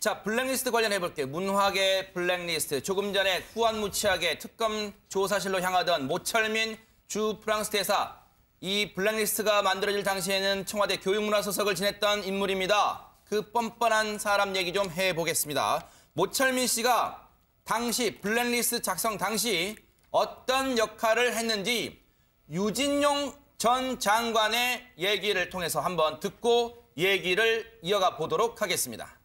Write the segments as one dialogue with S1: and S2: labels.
S1: 자, 블랙리스트 관련해 볼게요. 문화계 블랙리스트. 조금 전에 후안무치하게 특검 조사실로 향하던 모철민 주 프랑스 대사. 이 블랙리스트가 만들어질 당시에는 청와대 교육문화수석을 지냈던 인물입니다. 그 뻔뻔한 사람 얘기 좀 해보겠습니다. 모철민 씨가 당시 블랙리스트 작성 당시 어떤 역할을 했는지 유진용 전 장관의 얘기를 통해서 한번 듣고 얘기를 이어가 보도록 하겠습니다.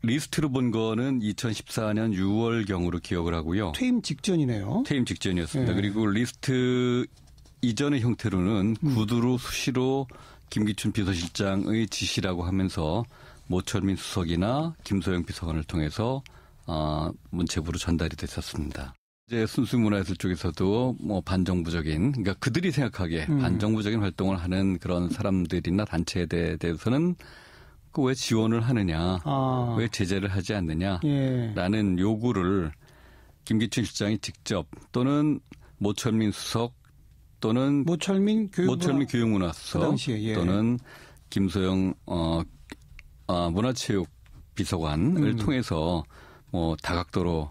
S2: 리스트로 본 거는 2014년 6월경으로 기억을 하고요.
S3: 퇴임 직전이네요.
S2: 퇴임 직전이었습니다. 그리고 리스트 이전의 형태로는 구두로 수시로 김기춘 비서실장의 지시라고 하면서 모철민 수석이나 김소영 비서관을 통해서 문체부로 전달이 됐었습니다. 이제 순수문화예술 쪽에서도 뭐 반정부적인, 그러니까 그들이 생각하기에 반정부적인 활동을 하는 그런 사람들이나 단체에 대해서는 그 왜 지원을 하느냐, 왜 제재를 하지 않느냐라는 요구를 김기춘 실장이 직접 또는 모철민 수석 또는 모철민 교육문화수석
S3: 그 당시에,
S2: 또는 김소영 문화체육 비서관을 통해서 뭐 다각도로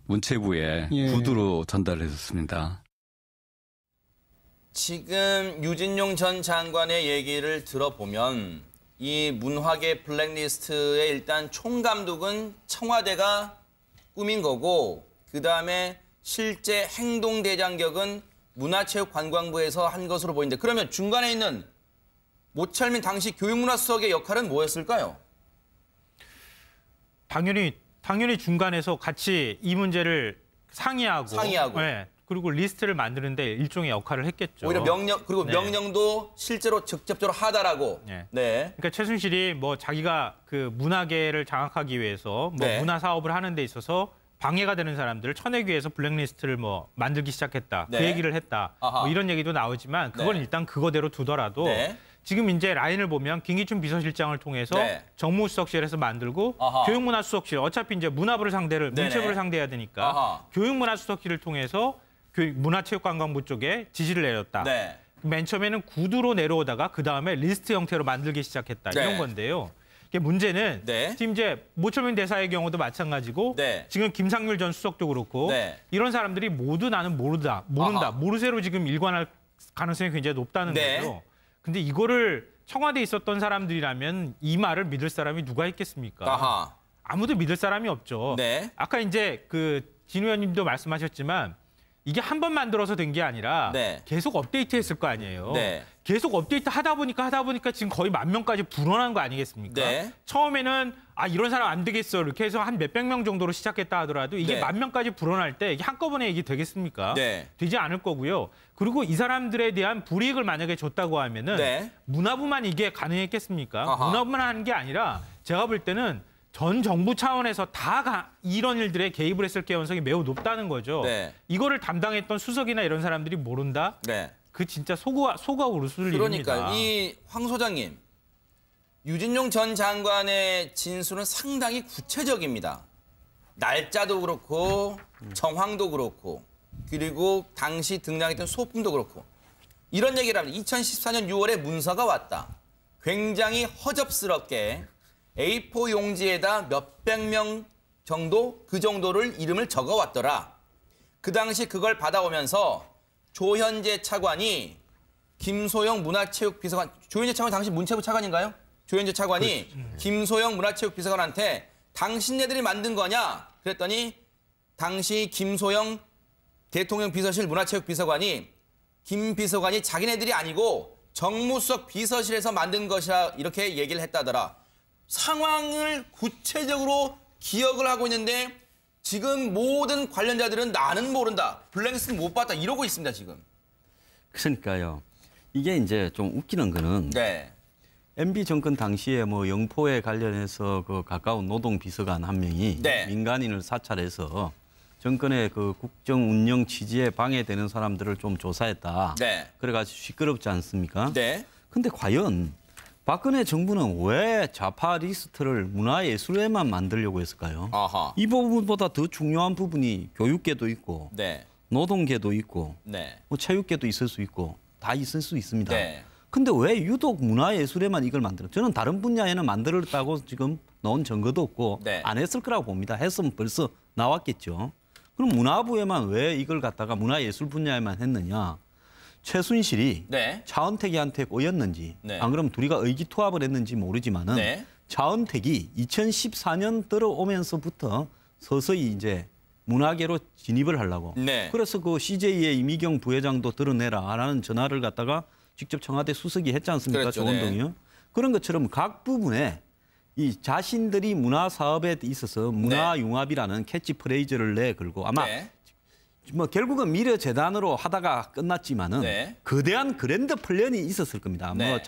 S2: 문체부에 구두로 전달을 했었습니다.
S1: 지금 유진용 전 장관의 얘기를 들어보면 이 문화계 블랙리스트의 일단 총감독은 청와대가 꾸민 거고 그다음에 실제 행동대장격은 문화체육관광부에서 한 것으로 보이는데 그러면 중간에 있는 모철민 당시 교육문화수석의 역할은 뭐였을까요?
S4: 당연히 중간에서 같이 이 문제를 상의하고. 네, 그리고 리스트를 만드는데 일종의 역할을 했겠죠.
S1: 오히려 명령도 실제로 직접적으로 하다라고.
S4: 네.
S1: 네.
S4: 그러니까 최순실이 뭐 자기가 그 문화계를 장악하기 위해서 뭐 문화 사업을 하는 데 있어서 방해가 되는 사람들을 쳐내기 위해서 블랙리스트를 뭐 만들기 시작했다. 그 얘기를 했다. 뭐 이런 얘기도 나오지만 그건 일단 그거대로 두더라도 지금 이제 라인을 보면 김기춘 비서실장을 통해서 정무수석실에서 만들고 교육문화수석실 어차피 이제 문화부를 상대를 문체부를 상대해야 되니까 교육문화수석실을 통해서 문화체육관광부 쪽에 지시를 내렸다. 맨 처음에는 구두로 내려오다가 그 다음에 리스트 형태로 만들기 시작했다. 이런 건데요. 문제는 지금 이제 모철민 대사의 경우도 마찬가지고 지금 김상률 전 수석도 그렇고 이런 사람들이 모두 나는 모른다. 모르쇠로 지금 일관할 가능성이 굉장히 높다는 거죠. 근데 이거를 청와대에 있었던 사람들이라면 이 말을 믿을 사람이 누가 있겠습니까? 아무도 믿을 사람이 없죠. 아까 이제 그 진 의원님도 말씀하셨지만 이게 한 번 만들어서 된 게 아니라 계속 업데이트했을 거 아니에요. 계속 업데이트 하다 보니까 지금 거의 10,000명까지 불어난 거 아니겠습니까? 처음에는 이런 사람 안 되겠어 이렇게 해서 한 몇백 명 정도로 시작했다 하더라도 이게 10,000명까지 불어날 때 이게 한꺼번에 이게 되겠습니까? 되지 않을 거고요. 그리고 이 사람들에 대한 불이익을 만약에 줬다고 하면은 문화부만 이게 가능했겠습니까? 문화부만 하는 게 아니라 제가 볼 때는 전 정부 차원에서 다 이런 일들에 개입을 했을 가능성이 매우 높다는 거죠. 이거를 담당했던 수석이나 이런 사람들이 모른다? 그 진짜 속아 울을 일입니다.
S1: 그러니까 이 황 소장님, 유진용 전 장관의 진술은 상당히 구체적입니다. 날짜도 그렇고 정황도 그렇고 그리고 당시 등장했던 소품도 그렇고 이런 얘기를 합니다. 2014년 6월에 문서가 왔다. 굉장히 허접스럽게 A4 용지에다 몇백 명 정도 그 정도를 이름을 적어왔더라. 그 당시 그걸 받아오면서 조현재 차관이 김소영 문화체육비서관, 조현재 차관 당시 문체부 차관인가요? 조현재 차관이 김소영 문화체육비서관한테 당신네들이 만든 거냐? 그랬더니 당시 김소영 대통령 비서실 문화체육비서관이 김 비서관이 자기네들이 아니고 정무수석 비서실에서 만든 것이라 이렇게 얘기를 했다더라. 상황을 구체적으로 기억을 하고 있는데 지금 모든 관련자들은 나는 모른다. 블랙리스트 못 봤다. 이러고 있습니다, 지금.
S5: 그러니까요. 이게 이제 좀 웃기는 거는 MB 정권 당시에 뭐 영포에 관련해서 그 가까운 노동비서관 한 명이 민간인을 사찰해서 정권의 그 국정 운영 취지에 방해되는 사람들을 좀 조사했다. 그래가지고 시끄럽지 않습니까? 근데 과연 박근혜 정부는 왜 좌파 리스트를 문화예술에만 만들려고 했을까요? 이 부분보다 더 중요한 부분이 교육계도 있고 노동계도 있고 뭐 체육계도 있을 수 있고 다 있을 수 있습니다. 근데 왜 유독 문화예술에만 이걸 만들어? 저는 다른 분야에는 만들었다고 지금 나온 증거도 없고
S1: 네.
S5: 안 했을 거라고 봅니다. 했으면 벌써 나왔겠죠. 그럼 문화부에만 왜 이걸 갖다가 문화예술 분야에만 했느냐? 최순실이
S1: 네.
S5: 차은택이한테 꼬였는지
S1: 네.
S5: 안 그러면 둘이가 의기투합을 했는지 모르지만은
S1: 네.
S5: 차은택이 2014년 들어오면서부터 서서히 이제 문화계로 진입을 하려고.
S1: 네.
S5: 그래서 그 CJ의 이미경 부회장도 드러내라라는 전화를 갖다가 직접 청와대 수석이 했지 않습니까?
S1: 그렇죠.
S5: 조원동이요.
S1: 네.
S5: 그런 것처럼 각 부분에 이 자신들이 문화 사업에 있어서 문화융합이라는 캐치프레이즈를 내걸고 아마
S1: 네.
S5: 뭐 결국은 미래재단으로 하다가 끝났지만은
S1: 네.
S5: 거대한 그랜드 플랜이 있었을 겁니다.
S1: 네.
S5: 뭐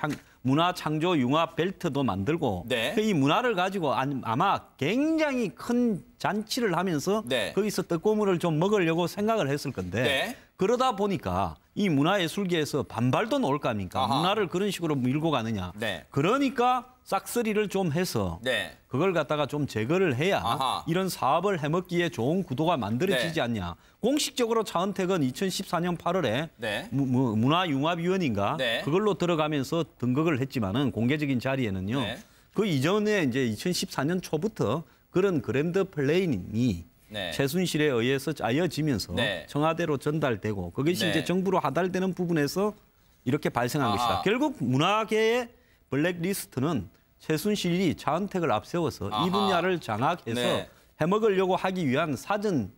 S5: 문화 창조 융합 벨트도 만들고
S1: 네.
S5: 이 문화를 가지고 아마 굉장히 큰 잔치를 하면서
S1: 네.
S5: 거기서 떡고물을 좀 먹으려고 생각을 했을 건데
S1: 네.
S5: 그러다 보니까 이 문화예술계에서 반발도 나올 거 아닙니까?
S1: 아하.
S5: 문화를 그런 식으로 밀고 가느냐.
S1: 네.
S5: 그러니까 싹쓸이를 좀 해서
S1: 네.
S5: 그걸 갖다가 좀 제거를 해야
S1: 아하.
S5: 이런 사업을 해먹기에 좋은 구도가 만들어지지
S1: 네.
S5: 않냐. 공식적으로 차은택은 2014년 8월에
S1: 네.
S5: 문화융합위원인가
S1: 네.
S5: 그걸로 들어가면서 등극을 했지만은 공개적인 자리에는요.
S1: 네.
S5: 그 이전에 이제 2014년 초부터 그런 그랜드 플레인이
S1: 네.
S5: 최순실에 의해서 짜여지면서
S1: 네.
S5: 청와대로 전달되고 그것이
S1: 네.
S5: 이제 정부로 하달되는 부분에서 이렇게 발생한
S1: 아하.
S5: 것이다. 결국 문화계의 블랙리스트는 최순실이 차은택을 앞세워서
S1: 아하.
S5: 이 분야를 장악해서
S1: 네.
S5: 해먹으려고 하기 위한 사전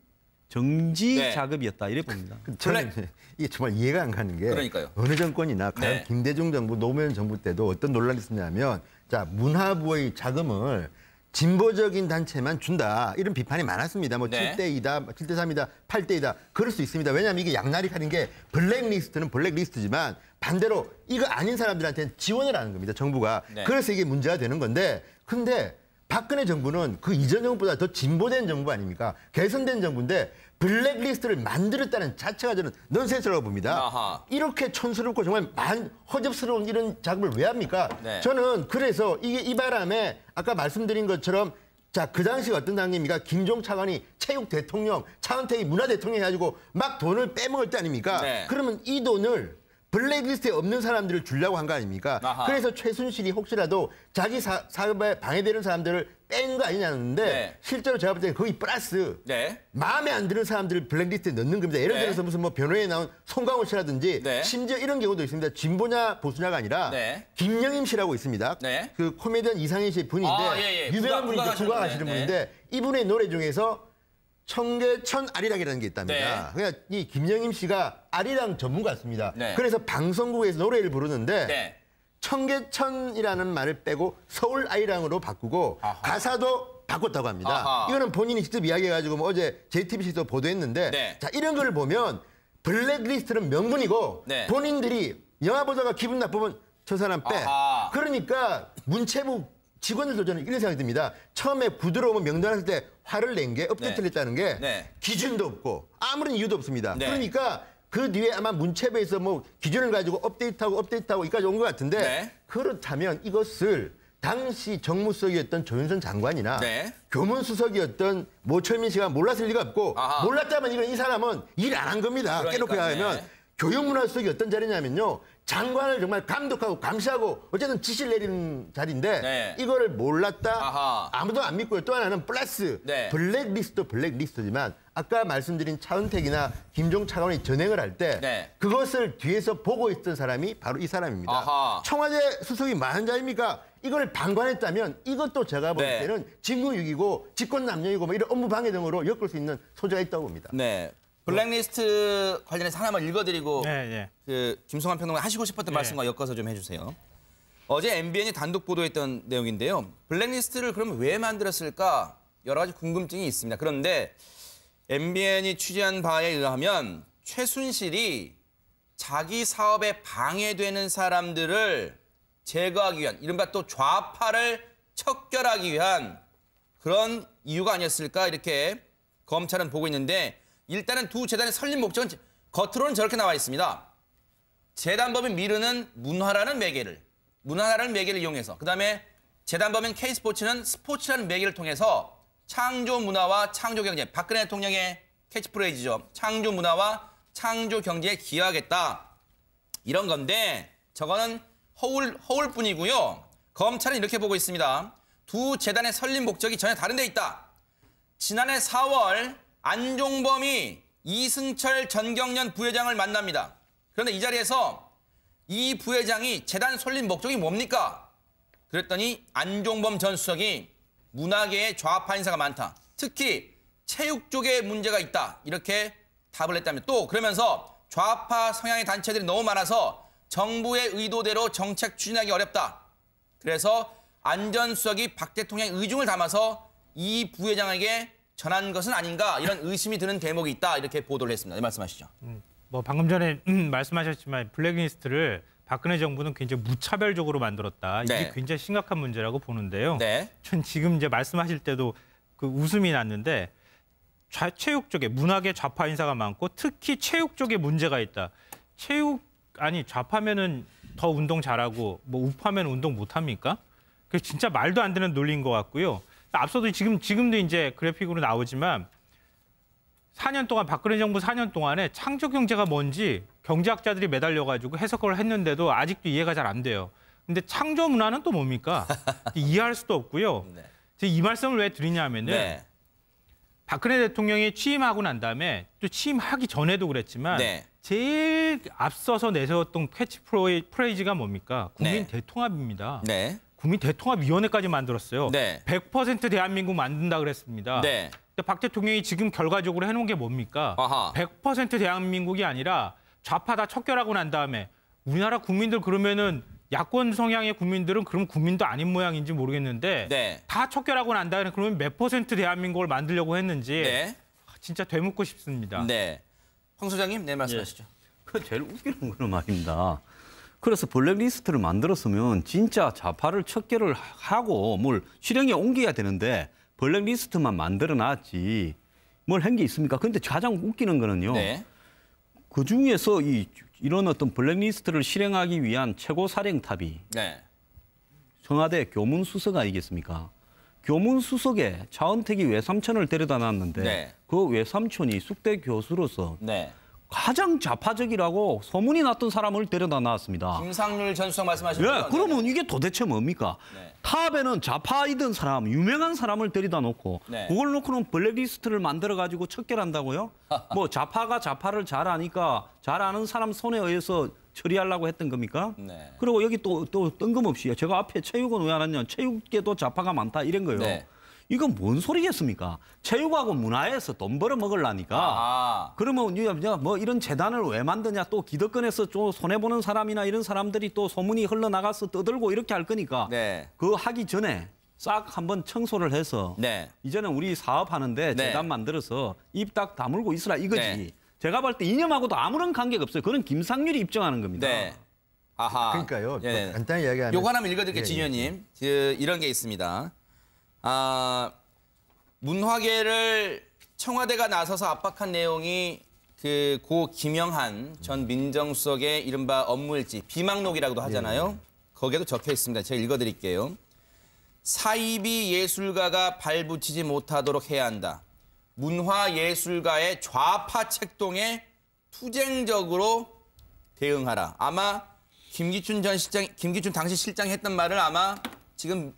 S5: 정지
S1: 네.
S5: 작업이었다 이래 봅니다.
S6: 저는 이게 정말 이해가 안 가는 게
S1: 그러니까요.
S6: 어느 정권이나 가령
S1: 네.
S6: 김대중 정부, 노무현 정부 때도 어떤 논란이 있었냐면 자 문화부의 자금을 진보적인 단체만 준다 이런 비판이 많았습니다. 뭐
S1: 네.
S6: 7대2다, 7대3이다, 8대2다 그럴 수 있습니다. 왜냐하면 이게 양날이 칼인 게 블랙리스트는 블랙리스트지만 반대로 이거 아닌 사람들한테는 지원을 하는 겁니다. 정부가.
S1: 네.
S6: 그래서 이게 문제가 되는 건데 근데 박근혜 정부는 그 이전 정부보다 더 진보된 정부 아닙니까? 개선된 정부인데 블랙리스트를 만들었다는 자체가 저는 넌센스라고 봅니다.
S1: 아하.
S6: 이렇게 촌스럽고 정말 허접스러운 이런 작업을 왜 합니까?
S1: 네.
S6: 저는 그래서 이게 이 바람에 아까 말씀드린 것처럼 자, 그 당시 어떤 당입니까? 김종 차관이 체육 대통령, 차은택이 문화 대통령 해가지고 막 돈을 빼먹을 때 아닙니까?
S1: 네.
S6: 그러면 이 돈을 블랙리스트에 없는 사람들을 주려고 한 거 아닙니까?
S1: 아하.
S6: 그래서 최순실이 혹시라도 자기 사업에 방해되는 사람들을 뺀 거 아니냐는데
S1: 네.
S6: 실제로 제가 볼 때는 거기 플러스
S1: 네.
S6: 마음에 안 드는 사람들을 블랙리스트에 넣는 겁니다. 예를
S1: 네.
S6: 들어서 무슨 뭐 변호에 나온 송강호 씨라든지
S1: 네.
S6: 심지어 이런 경우도 있습니다. 진보냐 보수냐가 아니라
S1: 네.
S6: 김영임 씨라고 있습니다.
S1: 네.
S6: 그 코미디언 이상희 씨의 분인데
S1: 아, 예, 예.
S6: 유명한 분이죠.
S1: 국악하시는
S6: 국악하시는
S1: 분이네.
S6: 분인데 이분의 노래 중에서 청계천 아리랑이라는 게 있답니다.
S1: 네.
S6: 그러니까 이 김영임 씨가 아리랑 전문가였습니다.
S1: 네.
S6: 그래서 방송국에서 노래를 부르는데
S1: 네.
S6: 청계천이라는 말을 빼고 서울 아리랑으로 바꾸고
S1: 아하.
S6: 가사도 바꿨다고 합니다.
S1: 아하.
S6: 이거는 본인이 직접 이야기해가지고 뭐 어제 JTBC도 보도했는데
S1: 네.
S6: 자 이런 걸 보면 블랙리스트는 명분이고
S1: 네.
S6: 본인들이 영화 보다가 기분 나쁘면 저 사람 빼.
S1: 아하.
S6: 그러니까 문체부 직원들도 저는 이런 생각이 듭니다. 처음에 부드러우면 명단했을 때 화를 낸 게 업데이트를 했다는 게
S1: 네.
S6: 기준도 없고 아무런 이유도 없습니다.
S1: 네.
S6: 그러니까 그 뒤에 아마 문체부에서 뭐 기준을 가지고 업데이트하고 여기까지 온 것 같은데
S1: 네.
S6: 그렇다면 이것을 당시 정무수석이었던 조윤선 장관이나
S1: 네.
S6: 교문수석이었던 모철민 씨가 몰랐을 리가 없고
S1: 아하.
S6: 몰랐다면 이 사람은 일 안 한 겁니다. 깨놓고
S1: 그러니까요.
S6: 하면
S1: 네.
S6: 교육문화수석이 어떤 자리냐면요. 장관을 정말 감독하고 감시하고 어쨌든 지시를 내리는 자리인데
S1: 네.
S6: 이거를 몰랐다.
S1: 아하.
S6: 아무도 안 믿고요. 또 하나는 플러스
S1: 네.
S6: 블랙리스트지만 아까 말씀드린 차은택이나 김종 차관이 전행을 할 때
S1: 네.
S6: 그것을 뒤에서 보고 있던 사람이 바로 이 사람입니다.
S1: 아하.
S6: 청와대 수석이 많은 자입니까? 이걸 방관했다면 이것도 제가 볼
S1: 네.
S6: 때는 직무유기고 직권남용이고 뭐 이런 업무 방해 등으로 엮을 수 있는 소재가 있다고 봅니다.
S1: 네. 블랙리스트 관련해서 하나만 읽어드리고
S4: 네, 네.
S1: 그 김성환 평론가 하시고 싶었던
S4: 네.
S1: 말씀과 엮어서 좀 해주세요. 어제 MBN이 단독 보도했던 내용인데요. 블랙리스트를 그럼 왜 만들었을까 여러 가지 궁금증이 있습니다. 그런데 MBN이 취재한 바에 의하면 최순실이 자기 사업에 방해되는 사람들을 제거하기 위한 이른바 또 좌파를 척결하기 위한 그런 이유가 아니었을까 이렇게 검찰은 보고 있는데 일단은 두 재단의 설립 목적은 겉으로는 저렇게 나와 있습니다. 재단법인 미르는 문화라는 매개를 이용해서 그다음에 재단법인 K스포츠는 스포츠라는 매개를 통해서 창조 문화와 창조 경제 박근혜 대통령의 캐치프레이즈죠. 창조 문화와 창조 경제에 기여하겠다. 이런 건데 저거는 허울뿐이고요. 검찰은 이렇게 보고 있습니다. 두 재단의 설립 목적이 전혀 다른 데 있다. 지난해 4월 안종범이 이승철 전경련 부회장을 만납니다. 그런데 이 자리에서 이 부회장이 재단 설립 목적이 뭡니까? 그랬더니 안종범 전 수석이 문화계에 좌파 인사가 많다. 특히 체육 쪽에 문제가 있다. 이렇게 답을 했다며 또 그러면서 좌파 성향의 단체들이 너무 많아서 정부의 의도대로 정책 추진하기 어렵다. 그래서 안 전 수석이 박 대통령의 의중을 담아서 이 부회장에게 전한 것은 아닌가 이런 의심이 드는 대목이 있다. 이렇게 보도를 했습니다. 말씀하시죠.
S4: 뭐 방금 전에 말씀하셨지만 블랙리스트를 박근혜 정부는 굉장히 무차별적으로 만들었다. 이게
S1: 네.
S4: 굉장히 심각한 문제라고 보는데요.
S1: 네.
S4: 전 지금 이제 말씀하실 때도 그 웃음이 났는데 체육 쪽에 문학계 좌파 인사가 많고 특히 체육 쪽에 문제가 있다. 좌파면은 더 운동 잘하고 뭐 우파면 운동 못합니까? 그 진짜 말도 안 되는 논리인 것 같고요. 앞서도 지금도 이제 그래픽으로 나오지만 4년 동안 박근혜 정부 4년 동안에 창조 경제가 뭔지 경제학자들이 매달려가지고 해석을 했는데도 아직도 이해가 잘 안 돼요. 근데 창조 문화는 또 뭡니까? 이해할 수도 없고요.
S1: 네.
S4: 제가 이 말씀을 왜 드리냐면은
S1: 네.
S4: 박근혜 대통령이 취임하고 난 다음에 또 취임하기 전에도 그랬지만
S1: 네.
S4: 제일 앞서서 내세웠던 캐치프레이즈가 뭡니까? 국민
S1: 네.
S4: 대통합입니다.
S1: 네.
S4: 국민 대통합위원회까지 만들었어요.
S1: 네.
S4: 100% 대한민국 만든다 그랬습니다.
S1: 네.
S4: 근데 박 대통령이 지금 결과적으로 해놓은 게 뭡니까?
S1: 아하.
S4: 100% 대한민국이 아니라 좌파 다 척결하고 난 다음에 우리나라 국민들 그러면은 야권 성향의 국민들은 그럼 국민도 아닌 모양인지 모르겠는데
S1: 네.
S4: 다 척결하고 난 다음에 그러면 몇 % 대한민국을 만들려고 했는지
S1: 네.
S4: 진짜 되묻고 싶습니다.
S1: 네. 황 소장님, 네 말씀하시죠.
S5: 그 제일 웃기는 거는 말입니다. 그래서 블랙리스트를 만들었으면 진짜 좌파를 척결을 하고 뭘 실행에 옮겨야 되는데 블랙리스트만 만들어놨지 뭘 한 게 있습니까? 근데 가장 웃기는 거는요.
S1: 네.
S5: 그중에서 이런 어떤 블랙리스트를 실행하기 위한 최고 사령탑이
S1: 네.
S5: 청와대 교문수석 아니겠습니까? 교문수석에 차은택이 외삼촌을 데려다 놨는데
S1: 네.
S5: 그 외삼촌이 숙대 교수로서
S1: 네.
S5: 가장 좌파적이라고 소문이 났던 사람을 데려다 놨습니다.
S1: 김상률 전 수석 말씀하시는
S5: 예,
S1: 거죠?
S5: 그러면 이게 도대체 뭡니까?
S1: 네.
S5: 탑에는 좌파이던 사람, 유명한 사람을 데려다 놓고
S1: 네.
S5: 그걸 놓고는 블랙리스트를 만들어가지고 척결한다고요? 뭐 좌파가 좌파를 잘 아니까 잘 아는 사람 손에 의해서 처리하려고 했던 겁니까?
S1: 네.
S5: 그리고 여기 또 뜬금없이 제가 앞에 체육은 왜 안 왔냐? 체육계도 좌파가 많다 이런 거요.
S1: 네.
S5: 이건 뭔 소리겠습니까? 체육하고 문화에서 돈 벌어 먹으려니까. 그러면 뭐 이런 재단을 왜 만드냐? 또 기득권에서 좀 손해 보는 사람이나 이런 사람들이 또 소문이 흘러나가서 떠들고 이렇게 할 거니까.
S1: 네.
S5: 그거 하기 전에 싹 한번 청소를 해서
S1: 네.
S5: 이제는 우리 사업하는데
S1: 네.
S5: 재단 만들어서 입 딱 다물고 있으라 이거지.
S1: 네.
S5: 제가 볼 때 이념하고도 아무런 관계가 없어요. 그건 김상률이 입증하는 겁니다.
S1: 네. 아하.
S6: 그러니까요.
S1: 네.
S6: 간단히 이야기하면
S1: 요거 하나만 읽어드릴게요,
S6: 예,
S1: 진
S6: 예.
S1: 의원님. 이런 게 있습니다. 문화계를 청와대가 나서서 압박한 내용이 고 김영한 전 민정수석의 이른바 업무일지 비망록이라고도 하잖아요. 거기에도 적혀 있습니다. 제가 읽어드릴게요. 사이비 예술가가 발붙이지 못하도록 해야 한다. 문화예술가의 좌파 책동에 투쟁적으로 대응하라. 아마 김기춘 당시 실장이 했던 말을 아마 지금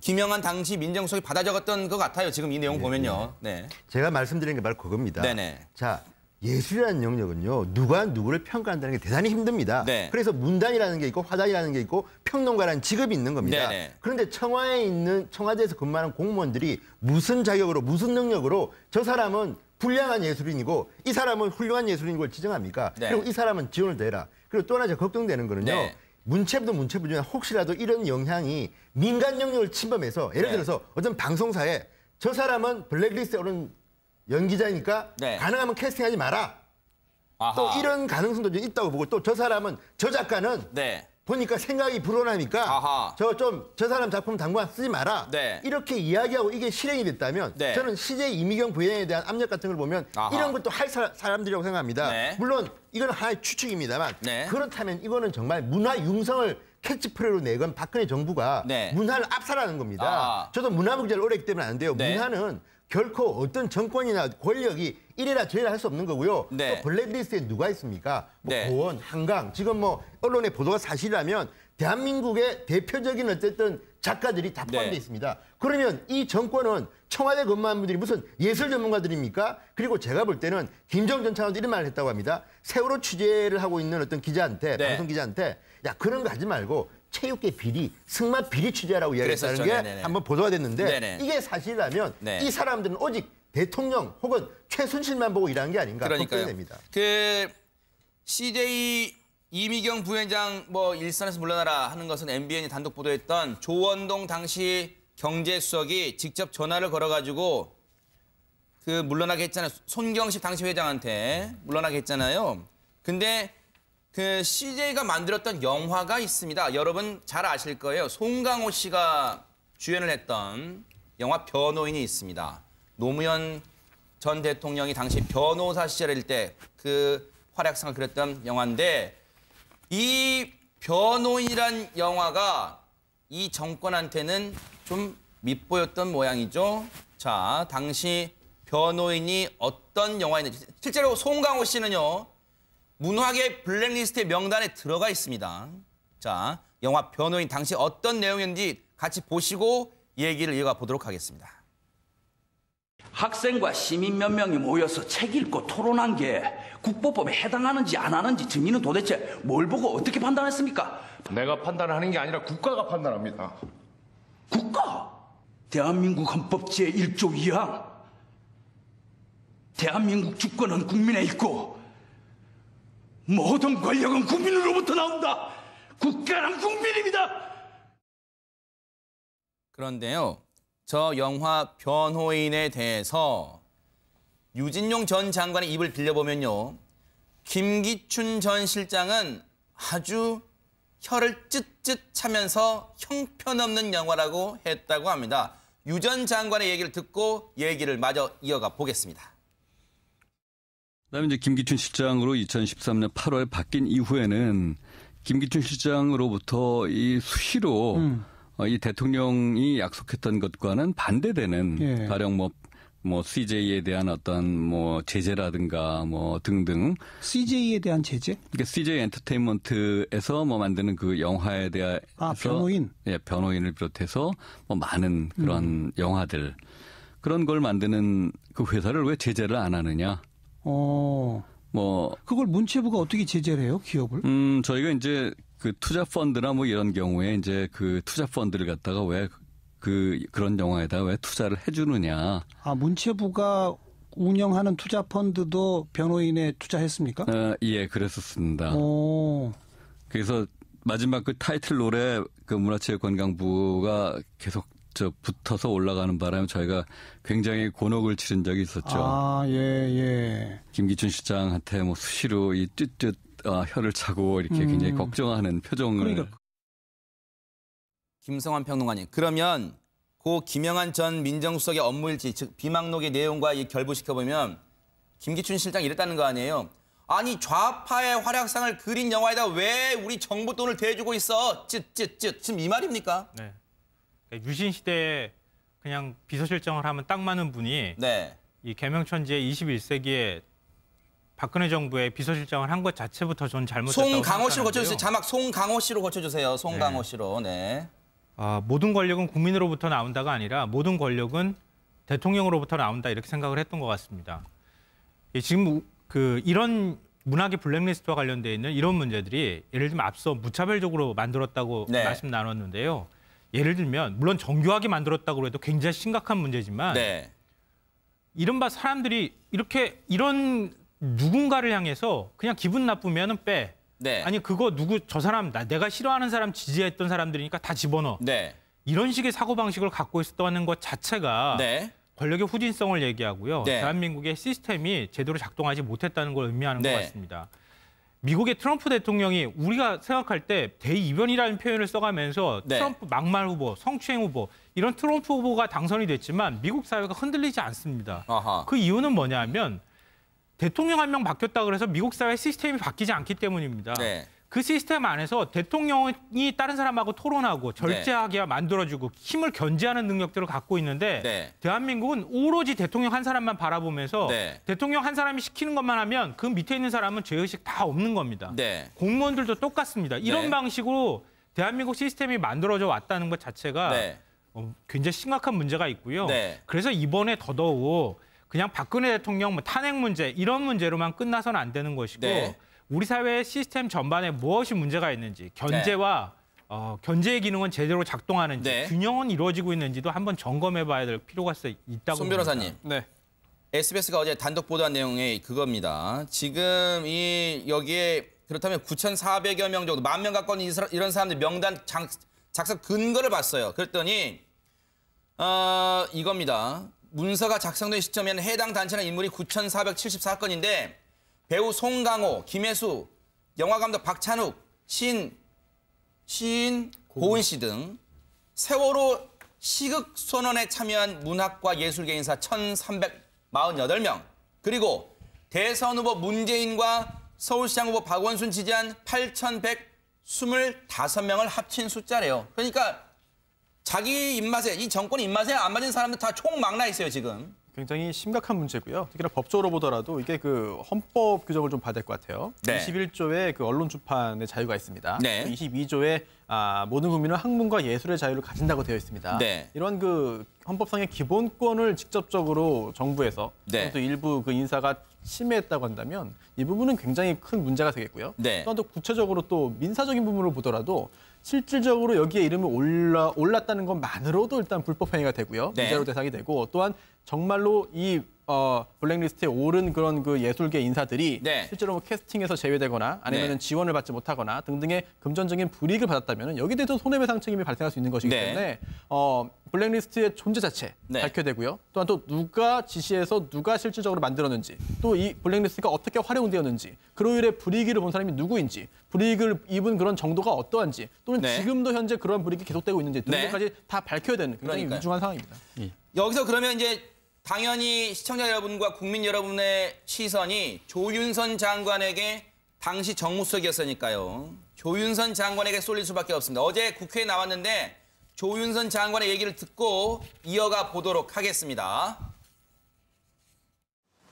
S1: 김영한 당시 민정수석이 받아 적었던 것 같아요. 지금 이 내용 보면요. 네.
S6: 제가 말씀드리는 게 바로 그겁니다.
S1: 네네.
S6: 자, 예술이라는 영역은요. 누가 누구를 평가한다는 게 대단히 힘듭니다.
S1: 네.
S6: 그래서 문단이라는 게 있고 화단이라는 게 있고 평론가라는 직업이 있는 겁니다.
S1: 네네.
S6: 그런데 청와대에서 근무하는 공무원들이 무슨 자격으로 무슨 능력으로 저 사람은 불량한 예술인이고 이 사람은 훌륭한 예술인인 걸 지정합니까?
S1: 네.
S6: 그리고 이 사람은 지원을 대라. 그리고 또 하나 제가 걱정되는 거는요.
S1: 네.
S6: 문체부지만 혹시라도 이런 영향이 민간 영역을 침범해서 예를
S1: 네.
S6: 들어서 어떤 방송사에 저 사람은 블랙리스트에 오른 연기자니까
S1: 네.
S6: 가능하면 캐스팅하지 마라.
S1: 아하.
S6: 또 이런 가능성도 좀 있다고 보고 또 저 작가는
S1: 네.
S6: 보니까 생각이 불어나니까
S1: 아하.
S6: 저 사람 작품 당분간 쓰지 마라.
S1: 네.
S6: 이렇게 이야기하고 이게 실행이 됐다면
S1: 네.
S6: 저는 CJ 이미경 부회장에 대한 압력 같은 걸 보면
S1: 아하.
S6: 이런 것도 할 사람들이라고 생각합니다.
S1: 네.
S6: 물론 이건 하나의 추측입니다만
S1: 네.
S6: 그렇다면 이거는 정말 문화 융성을 캐치프레이로 내건 박근혜 정부가
S1: 네.
S6: 문화를 압살하는 겁니다.
S1: 아.
S6: 저도 문화부기자를 오래 했기 때문에 안 돼요.
S1: 네.
S6: 문화는 결코 어떤 정권이나 권력이 이래라 저래라 할 수 없는 거고요.
S1: 네.
S6: 또 블랙리스트에 누가 있습니까? 뭐
S1: 네.
S6: 고원, 한강, 지금 뭐 언론의 보도가 사실이라면 대한민국의 대표적인 어쨌든 작가들이 다 포함되어
S1: 네.
S6: 있습니다. 그러면 이 정권은 청와대 근무한 분들이 무슨 예술 전문가들입니까? 그리고 제가 볼 때는 김정은 전 차관도 이런 말을 했다고 합니다. 세월호 취재를 하고 있는 어떤 기자한테,
S1: 네.
S6: 방송 기자한테 야 그런 거 하지 말고 체육계 비리, 승마 비리 취재라고 이야기했다는
S1: 그랬었죠.
S6: 게
S1: 네네네.
S6: 한번 보도가 됐는데
S1: 네네.
S6: 이게 사실이라면
S1: 네.
S6: 이 사람들은 오직 대통령 혹은 최순실만 보고 일하는 게 아닌가 걱정이
S1: 그러니까요.
S6: 됩니다.
S1: 그 CJ 이미경 부회장 뭐 일선에서 물러나라 하는 것은 MBN이 단독 보도했던 조원동 당시 경제수석이 직접 전화를 걸어가지고 그 물러나게 했잖아요. 손경식 당시 회장한테 물러나게 했잖아요. 근데 그 CJ가 만들었던 영화가 있습니다. 여러분 잘 아실 거예요. 송강호 씨가 주연을 했던 영화 변호인이 있습니다. 노무현 전 대통령이 당시 변호사 시절일 때 그 활약상을 그렸던 영화인데 이 변호인이란 영화가 이 정권한테는 좀 밉보였던 모양이죠. 자, 당시 변호인이 어떤 영화였는지 실제로 송강호 씨는요. 문화계 블랙리스트의 명단에 들어가 있습니다. 자, 영화 변호인 당시 어떤 내용이었는지 같이 보시고 얘기를 이어가 보도록 하겠습니다.
S7: 학생과 시민 몇 명이 모여서 책 읽고 토론한 게 국보법에 해당하는지 안 하는지 증인은 도대체 뭘 보고 어떻게 판단했습니까?
S8: 내가 판단하는 게 아니라 국가가 판단합니다.
S7: 국가? 대한민국 헌법 제1조 2항. 대한민국 주권은 국민에 있고 모든 권력은 국민으로부터 나온다. 국가는 국민입니다.
S1: 그런데요. 저 영화 변호인에 대해서 유진용 전 장관의 입을 빌려보면요. 김기춘 전 실장은 아주 혀를 쯧쯧 차면서 형편없는 영화라고 했다고 합니다. 유 전 장관의 얘기를 듣고 얘기를 마저 이어가 보겠습니다.
S2: 그다음에 이제 김기춘 실장으로 2013년 8월 바뀐 이후에는 김기춘 실장으로부터 이 수시로 이 대통령이 약속했던 것과는 반대되는
S3: 예.
S2: 가령 뭐 CJ에 대한 어떤 뭐 제재라든가 뭐 등등.
S3: CJ에 대한 제재?
S2: 그러니까 CJ 엔터테인먼트에서 뭐 만드는 그 영화에 대해서
S3: 변호인.
S2: 예, 변호인을 비롯해서 뭐 많은 그런 영화들 그런 걸 만드는 그 회사를 왜 제재를 안 하느냐?
S3: 그걸 문체부가 어떻게 제재를 해요, 기업을?
S2: 저희가 이제 그 투자 펀드나 뭐 이런 경우에 이제 그 투자 펀드를 갖다가 왜 그런 영화에다 왜 투자를 해주느냐.
S3: 아, 문체부가 운영하는 투자 펀드도 변호인에 투자했습니까?
S2: 예, 그랬었습니다. 그래서 마지막 그 타이틀롤에 그 문화체육관광부가 계속 붙어서 올라가는 바람에 저희가 굉장히 곤혹을 치른 적이 있었죠.
S3: 아, 예.
S2: 김기춘 시장한테 뭐 수시로 이 쯧쯧 혀를 차고 이렇게 굉장히 걱정하는 표정을.
S3: 그러니까.
S1: 김성환 평론가님, 그러면 고 김영한 전 민정수석의 업무일지, 즉 비망록의 내용과 결부시켜보면 김기춘 실장이 이랬다는 거 아니에요? 아니 좌파의 활약상을 그린 영화에다 왜 우리 정부 돈을 대주고 있어? 쯧쯧쯧. 지금 이 말입니까?
S4: 네. 유신 시대에 그냥 비서실장을 하면 딱 맞는 분이
S1: 네.
S4: 이 개명천지의 21세기에 박근혜 정부의 비서실장을 한 것 자체부터 저는 잘못됐다고
S1: 송강호 씨로
S4: 생각하는데요.
S1: 고쳐주세요. 자막 송강호 씨로 고쳐주세요. 송강호 씨로. 네.
S4: 모든 권력은 국민으로부터 나온다가 아니라 모든 권력은 대통령으로부터 나온다 이렇게 생각을 했던 것 같습니다. 지금 이런 문학의 블랙리스트와 관련되어 있는 이런 문제들이 예를 들면 앞서 무차별적으로 만들었다고
S1: 네.
S4: 말씀 나눴는데요. 예를 들면 물론 정교하게 만들었다고 해도 굉장히 심각한 문제지만
S1: 네.
S4: 이른바 사람들이 이런 누군가를 향해서 그냥 기분 나쁘면은 빼.
S1: 네.
S4: 아니 그거 저 사람 내가 싫어하는 사람 지지했던 사람들이니까 다 집어넣어.
S1: 네.
S4: 이런 식의 사고방식을 갖고 있었다는 것 자체가
S1: 네.
S4: 권력의 후진성을 얘기하고요.
S1: 네.
S4: 대한민국의 시스템이 제대로 작동하지 못했다는 걸 의미하는
S1: 네.
S4: 것 같습니다. 미국의 트럼프 대통령이 우리가 생각할 때 대이변이라는 표현을 써가면서
S1: 네.
S4: 트럼프 막말 후보, 성추행 후보 이런 트럼프 후보가 당선이 됐지만 미국 사회가 흔들리지 않습니다.
S1: 아하.
S4: 그 이유는 뭐냐면 대통령 한 명 바뀌었다 그래서 미국 사회 시스템이 바뀌지 않기 때문입니다.
S1: 네.
S4: 그 시스템 안에서 대통령이 다른 사람하고 토론하고 절제하게 만들어주고 힘을 견제하는 능력들을 갖고 있는데 대한민국은 오로지 대통령 한 사람만 바라보면서 대통령 한 사람이 시키는 것만 하면 그 밑에 있는 사람은 죄의식 다 없는 겁니다. 공무원들도 똑같습니다. 이런 방식으로 대한민국 시스템이 만들어져 왔다는 것 자체가 굉장히 심각한 문제가 있고요. 그래서 이번에 더더욱 그냥 박근혜 대통령 뭐 탄핵 문제 이런 문제로만 끝나서는 안 되는 것이고 우리 사회의 시스템 전반에 무엇이 문제가 있는지 견제와 견제의 기능은 제대로 작동하는지 균형은 이루어지고 있는지도 한번 점검해봐야 될 필요가 있다고
S1: 손 변호사님. SBS가 어제 단독 보도한 내용이 그겁니다. 지금 여기에 그렇다면 9,400여 명 정도, 10,000명 가까운 이런 사람들 명단 작성 근거를 봤어요. 그랬더니 이겁니다. 문서가 작성된 시점에는 해당 단체나 인물이 9,474건인데 배우 송강호, 김혜수, 영화감독 박찬욱, 시인 고은 씨 등 세월호 시극선언에 참여한 문학과 예술계 인사 1,348명 그리고 대선 후보 문재인과 서울시장 후보 박원순 지지한 8,125명을 합친 숫자래요. 그러니까 자기 입맛에, 이 정권 입맛에 안 맞는 사람들 다 총망라 있어요, 지금.
S9: 굉장히 심각한 문제고요. 특히나 법적으로 보더라도 이게 그 헌법 규정을 좀 봐야 될 것 같아요. 21조에 그 언론 출판의 자유가 있습니다. 22조에 모든 국민은 학문과 예술의 자유를 가진다고 되어 있습니다. 이런 그 헌법상의 기본권을 직접적으로 정부에서 또 일부 그 인사가 침해했다고 한다면 이 부분은 굉장히 큰 문제가 되겠고요. 또한 또 구체적으로 또 민사적인 부분을 보더라도 실질적으로 여기에 이름이 올랐다는 것만으로도 일단 불법 행위가 되고요. 문제로 대상이 되고 또한 정말로 이 블랙리스트에 오른 그런 그 예술계 인사들이 실제로 뭐 캐스팅에서 제외되거나 아니면 지원을 받지 못하거나 등등의 금전적인 불이익을 받았다면 여기에 대해서 손해배상 책임이 발생할 수 있는 것이기 때문에 블랙리스트의 존재 자체 밝혀되고요. 또한 또 누가 지시해서 누가 실질적으로 만들었는지 또 이 블랙리스트가 어떻게 활용되었는지 그로 인해 불이익을 본 사람이 누구인지 불이익을 입은 그런 정도가 어떠한지 또는 지금도 현재 그런 불이익이 계속되고 있는지 등등까지 다 밝혀야 되는 굉장히 위중한 상황입니다.
S1: 여기서 그러면 이제 당연히 시청자 여러분과 국민 여러분의 시선이 조윤선 장관에게 당시 정무수석이었으니까요. 조윤선 장관에게 쏠릴 수밖에 없습니다. 어제 국회에 나왔는데 조윤선 장관의 얘기를 듣고 이어가 보도록 하겠습니다.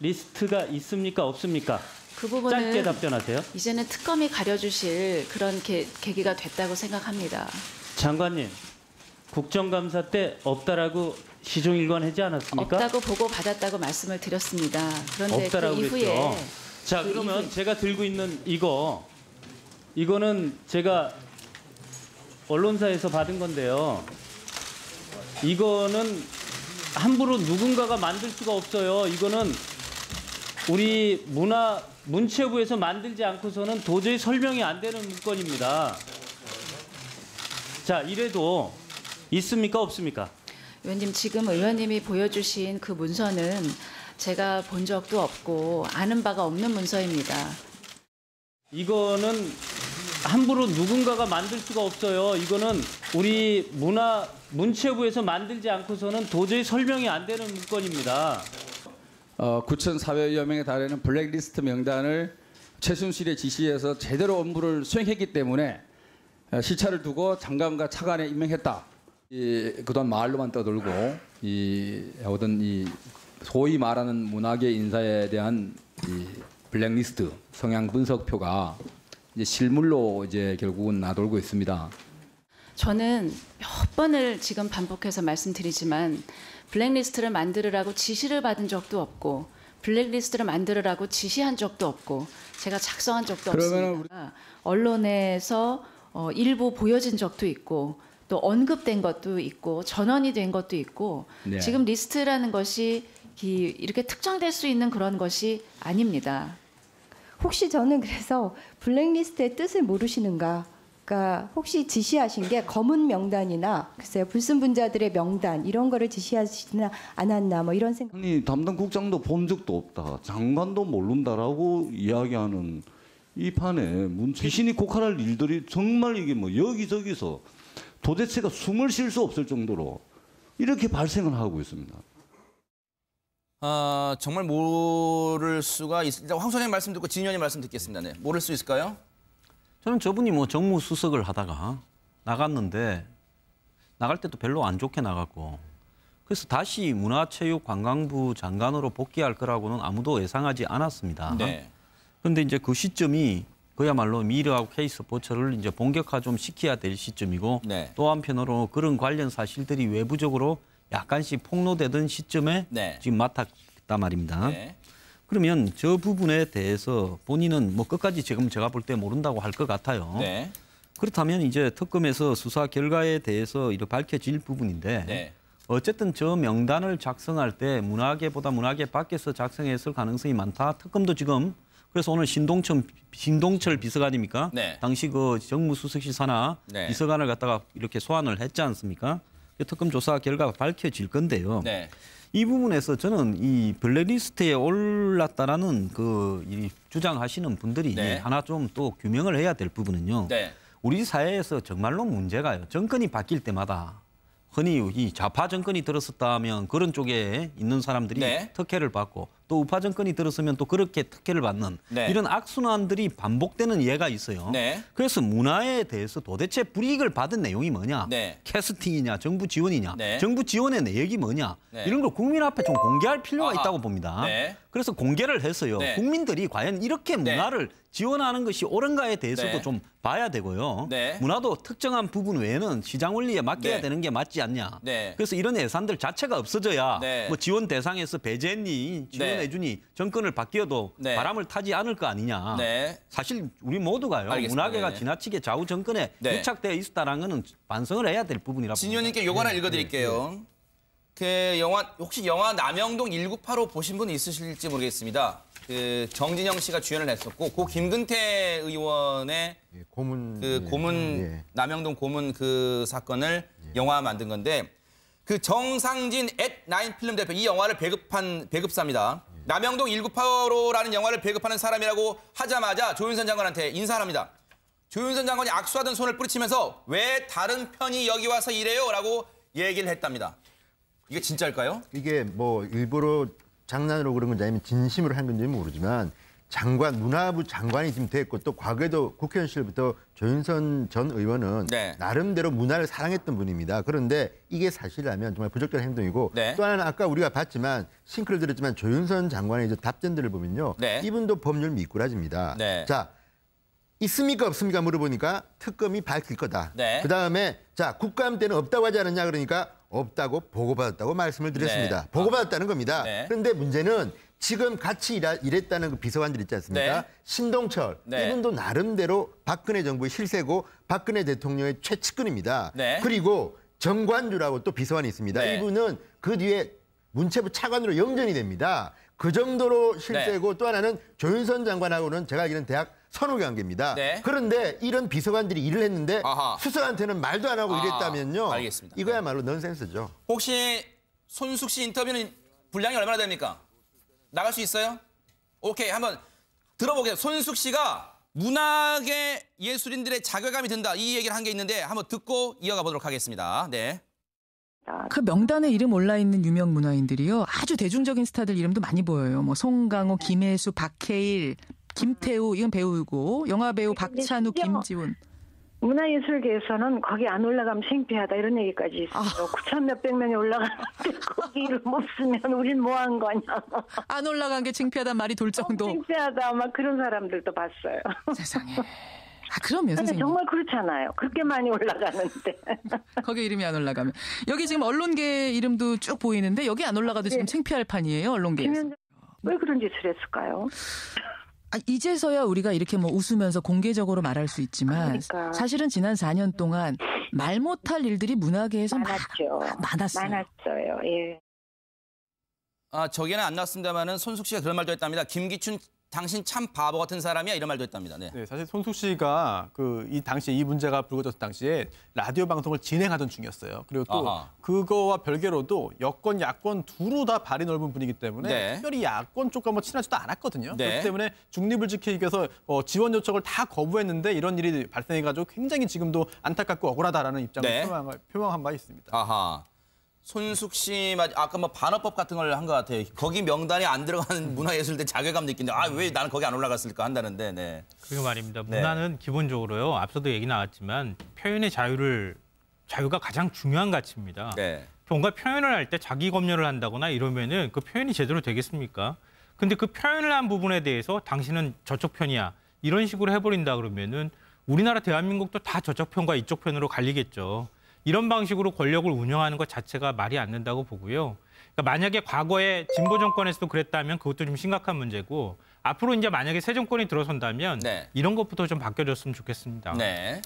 S10: 리스트가 있습니까? 없습니까?
S11: 그 부분은
S10: 짧게 답변하세요.
S11: 이제는 특검이 가려주실 그런 계기가 됐다고 생각합니다.
S10: 장관님, 국정감사 때 없다라고 시종일관하지 않았습니까?
S11: 없다고 보고 받았다고 말씀을 드렸습니다. 그런데
S10: 없다라고
S11: 그 이후에
S10: 그랬죠. 자, 그러면 제가 들고 있는 이거는 제가 언론사에서 받은 건데요. 이거는 함부로 누군가가 만들 수가 없어요. 이거는 우리 문체부에서 만들지 않고서는 도저히 설명이 안 되는 문건입니다. 자, 이래도 있습니까? 없습니까?
S11: 의원님, 지금 의원님이 보여주신 그 문서는 제가 본 적도 없고 아는 바가 없는 문서입니다.
S10: 이거는 함부로 누군가가 만들 수가 없어요. 이거는 우리 문체부에서 만들지 않고서는 도저히 설명이 안 되는 문건입니다.
S12: 9,400여 명에 달하는 블랙리스트 명단을 최순실의 지시에서 제대로 업무를 수행했기 때문에 시차를 두고 장관과 차관에 임명했다. 그동안 말로만 떠들고 소위 말하는 문학의 인사에 대한 블랙리스트 성향 분석표가 이제 실물로 이제 결국은 나돌고 있습니다.
S11: 저는 몇 번을 지금 반복해서 말씀드리지만 블랙리스트를 만들으라고 지시를 받은 적도 없고 블랙리스트를 만들으라고 지시한 적도 없고 제가 작성한 적도 없습니다. 언론에서 일부 보여진 적도 있고 또 언급된 것도 있고 전원이 된 것도 있고 지금 리스트라는 것이 이렇게 특정될 수 있는 그런 것이 아닙니다.
S13: 혹시 저는 그래서 블랙리스트의 뜻을 모르시는가? 그러니까 혹시 지시하신 게 검은 명단이나 글쎄요 불순분자들의 명단 이런 거를 지시하시나 않았나 뭐 이런 생각.
S14: 아니 담당 국장도 본 적도 없다. 장관도 모른다라고 이야기하는 이 판에 귀신이 곡할할 일들이 정말 이게 뭐 여기저기서 도대체가 숨을 쉴 수 없을 정도로 이렇게 발생을 하고 있습니다.
S1: 정말 모를 수가 있습니다. 황 소장님 말씀 듣고 진 의원님 말씀 듣겠습니다. 네, 모를 수 있을까요?
S5: 저는 저분이 뭐 정무수석을 하다가 나갔는데 나갈 때도 별로 안 좋게 나갔고 그래서 다시 문화체육관광부 장관으로 복귀할 거라고는 아무도 예상하지 않았습니다.
S1: 네.
S5: 그런데 이제 그 시점이 그야말로 미르하고 K스포츠를 이제 본격화 좀 시켜야 될 시점이고
S1: 네.
S5: 또 한편으로 그런 관련 사실들이 외부적으로 약간씩 폭로되던 시점에
S1: 네.
S5: 지금 맡았단 말입니다.
S1: 네.
S5: 그러면 저 부분에 대해서 본인은 뭐 끝까지 지금 제가 볼 때 모른다고 할 것 같아요.
S1: 네.
S5: 그렇다면 이제 특검에서 수사 결과에 대해서 이렇게 밝혀질 부분인데
S1: 네.
S5: 어쨌든 저 명단을 작성할 때 문화계보다 문화계 밖에서 작성했을 가능성이 많다. 특검도 지금 그래서 오늘 신동철 비서관입니까?
S1: 네.
S5: 당시 그 정무수석실 산하
S1: 네.
S5: 비서관을 갖다가 이렇게 소환을 했지 않습니까? 특검 조사 결과가 밝혀질 건데요.
S1: 네.
S5: 이 부분에서 저는 이 블랙리스트에 올랐다라는 이 주장하시는 분들이
S1: 네.
S5: 하나 좀 또 규명을 해야 될 부분은요.
S1: 네.
S5: 우리 사회에서 정말로 문제가요. 정권이 바뀔 때마다 흔히 이 좌파 정권이 들었었다면 그런 쪽에 있는 사람들이
S1: 네.
S5: 특혜를 받고 또 우파 정권이 들었으면 또 그렇게 특혜를 받는
S1: 네.
S5: 이런 악순환들이 반복되는 예가 있어요.
S1: 네.
S5: 그래서 문화에 대해서 도대체 불이익을 받은 내용이 뭐냐?
S1: 네.
S5: 캐스팅이냐, 정부 지원이냐,
S1: 네.
S5: 정부 지원의 내역이 뭐냐?
S1: 네.
S5: 이런 걸 국민 앞에 좀 공개할 필요가
S1: 아하.
S5: 있다고 봅니다.
S1: 네.
S5: 그래서 공개를 해서요.
S1: 네.
S5: 국민들이 과연 이렇게
S1: 네.
S5: 문화를 지원하는 것이 옳은가에 대해서도
S1: 네.
S5: 좀 봐야 되고요.
S1: 네.
S5: 문화도 특정한 부분 외에는 시장 원리에 맡겨야
S1: 네.
S5: 되는 게 맞지 않냐.
S1: 네.
S5: 그래서 이런 예산들 자체가 없어져야
S1: 네.
S5: 뭐 지원 대상에서 배제했니, 지원해주니 정권을 바뀌어도
S1: 네.
S5: 바람을 타지 않을 거 아니냐.
S1: 네.
S5: 사실 우리 모두가요.
S1: 알겠습니다.
S5: 문화계가
S1: 네.
S5: 지나치게 좌우 정권에
S1: 네.
S5: 유착되어 있었다는 거는 반성을 해야 될 부분이라고
S1: 진 의원님께 요거 하나 읽어드릴게요. 그 혹시 영화 남영동 1985 보신 분 있으실지 모르겠습니다. 그 정진영 씨가 주연을 했었고 고 김근태 의원의
S6: 고문
S1: 남영동 고문 그 사건을 영화 만든 건데 그 정상진 @9필름 대표 이 영화를 배급사입니다. 남영동 1985라는 영화를 배급하는 사람이라고 하자마자 조윤선 장관한테 인사를 합니다. 조윤선 장관이 악수하던 손을 뿌리치면서 왜 다른 편이 여기 와서 이래요? 라고 얘기를 했답니다. 이게 진짜일까요?
S6: 이게 뭐 일부러 장난으로 그런 건지 아니면 진심으로 한 건지 모르지만 문화부 장관이 지금 됐고 또 과거에도 국회의원 시절부터 조윤선 전 의원은
S1: 네.
S6: 나름대로 문화를 사랑했던 분입니다. 그런데 이게 사실이라면 정말 부적절한 행동이고
S1: 네.
S6: 또 하나는 아까 우리가 봤지만 싱크를 들었지만 조윤선 장관의 이제 답변들을 보면요.
S1: 네.
S6: 이분도 법률 미꾸라지입니다.
S1: 네.
S6: 자, 있습니까 없습니까 물어보니까 특검이 밝힐 거다.
S1: 네.
S6: 그다음에 자 국감 때는 없다고 하지 않았냐 그러니까 없다고 보고받았다고 말씀을 드렸습니다.
S1: 네.
S6: 보고받았다는 겁니다.
S1: 네.
S6: 그런데 문제는 지금 같이 일했다는 그 비서관들 있지 않습니까?
S1: 네.
S6: 신동철
S1: 네.
S6: 이분도 나름대로 박근혜 정부의 실세고 박근혜 대통령의 최측근입니다.
S1: 네.
S6: 그리고 정관주라고 또 비서관이 있습니다.
S1: 네.
S6: 이분은 그 뒤에 문체부 차관으로 영전이 됩니다. 그 정도로 실세고
S1: 네.
S6: 또 하나는 조윤선 장관하고는 제가 알기로는 대학 선후 관계입니다.
S1: 네.
S6: 그런데 이런 비서관들이 일을 했는데
S1: 아하.
S6: 수석한테는 말도 안 하고 이랬다면요.
S1: 알겠습니다.
S6: 이거야말로 넌센스죠.
S1: 혹시 손숙 씨 인터뷰는 분량이 얼마나 됩니까? 나갈 수 있어요? 오케이, 한번 들어보겠습니다. 손숙 씨가 문학의 예술인들의 자괴감이 든다 이 얘기를 한 게 있는데 한번 듣고 이어가 보도록 하겠습니다. 네.
S15: 그 명단에 이름 올라있는 유명 문화인들이요. 아주 대중적인 스타들 이름도 많이 보여요. 뭐 송강호, 김혜수, 박해일, 김태우, 이건 배우고 영화배우 박찬욱, 김지훈.
S16: 문화예술계에서는 거기 안 올라가면 창피하다 이런 얘기까지 있어요. 9천 몇백 명이 올라가는데 거기 이름 없으면 우린 뭐 한 거냐.
S15: 안 올라간 게 창피하단 말이 돌 정도.
S16: 창피하다 막 그런 사람들도 봤어요.
S15: 세상에. 그럼요, 선생님.
S16: 정말 그렇잖아요. 그렇게 많이 올라가는데.
S15: 거기 이름이 안 올라가면. 여기 지금 언론계 이름도 쭉 보이는데 여기 안 올라가도 지금 창피할 판이에요, 언론계에서.
S16: 왜 그런 짓을 했을까요?
S15: 이제서야 우리가 이렇게 뭐 웃으면서 공개적으로 말할 수 있지만
S16: 그러니까.
S15: 사실은 지난 4년 동안 말 못할 일들이 문화계에서
S16: 많았죠.
S15: 많았어요.
S16: 많았어요. 예.
S1: 저기는 안 나왔습니다만은 손숙 씨가 그런 말도 했답니다. 김기춘 당신 참 바보 같은 사람이야 이런 말도 했답니다. 네.
S9: 네, 사실 손숙 씨가 이 당시에 이 문제가 불거졌을 당시에 라디오 방송을 진행하던 중이었어요. 그리고 또
S1: 아하.
S9: 그거와 별개로도 여권, 야권 두루 다 발이 넓은 분이기 때문에
S1: 네.
S9: 특별히 야권 쪽과 뭐 친하지도 않았거든요.
S1: 네.
S9: 그렇기 때문에 중립을 지키기 위해서 지원 요청을 다 거부했는데 이런 일이 발생해가지고 굉장히 지금도 안타깝고 억울하다라는 입장을
S1: 네.
S9: 표명한 바 있습니다.
S1: 아하. 손숙 씨 아까 뭐 반어법 같은 걸 한 것 같아요. 거기 명단에 안 들어가는 문화예술대 자괴감 느끼는데 왜 나는 거기 안 올라갔을까 한다는데. 네.
S4: 그게 말입니다.
S1: 네.
S4: 문화는 기본적으로요. 앞서도 얘기 나왔지만 표현의 자유가 가장 중요한 가치입니다.
S1: 네.
S4: 뭔가 표현을 할 때 자기 검열을 한다거나 이러면은 그 표현이 제대로 되겠습니까? 근데 그 표현을 한 부분에 대해서 당신은 저쪽 편이야. 이런 식으로 해버린다 그러면은 우리나라 대한민국도 다 저쪽 편과 이쪽 편으로 갈리겠죠. 이런 방식으로 권력을 운영하는 것 자체가 말이 안 된다고 보고요. 그러니까 만약에 과거에 진보 정권에서도 그랬다면 그것도 좀 심각한 문제고 앞으로 이제 만약에 새 정권이 들어선다면
S1: 네.
S4: 이런 것부터 좀 바뀌어졌으면 좋겠습니다.
S1: 네.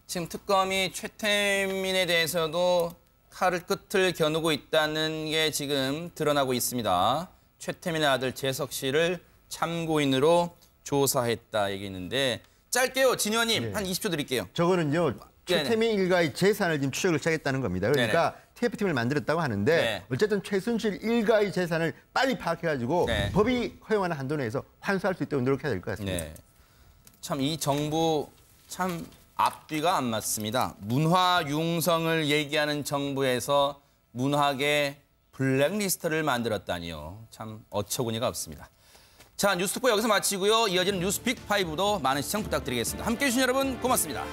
S1: 지금 특검이 최태민에 대해서도 칼을 끝을 겨누고 있다는 게 지금 드러나고 있습니다. 최태민의 아들 재석 씨를 참고인으로 조사했다 얘기했는데 짧게요. 진 의원님 한 20초 드릴게요.
S6: 저거는요. 최태민 일가의 재산을 지금 추적을 시작했다는 겁니다. 그러니까 TF팀을 만들었다고 하는데 어쨌든 최순실 일가의 재산을 빨리 파악해가지고 법이 허용하는 한도 내에서 환수할 수 있도록 노력해야 될 것 같습니다.
S1: 참 이 정부 참 앞뒤가 안 맞습니다. 문화 융성을 얘기하는 정부에서 문학의 블랙리스트를 만들었다니요. 참 어처구니가 없습니다. 자, 뉴스특보 여기서 마치고요. 이어지는 뉴스픽5도 많은 시청 부탁드리겠습니다. 함께해 주신 여러분 고맙습니다.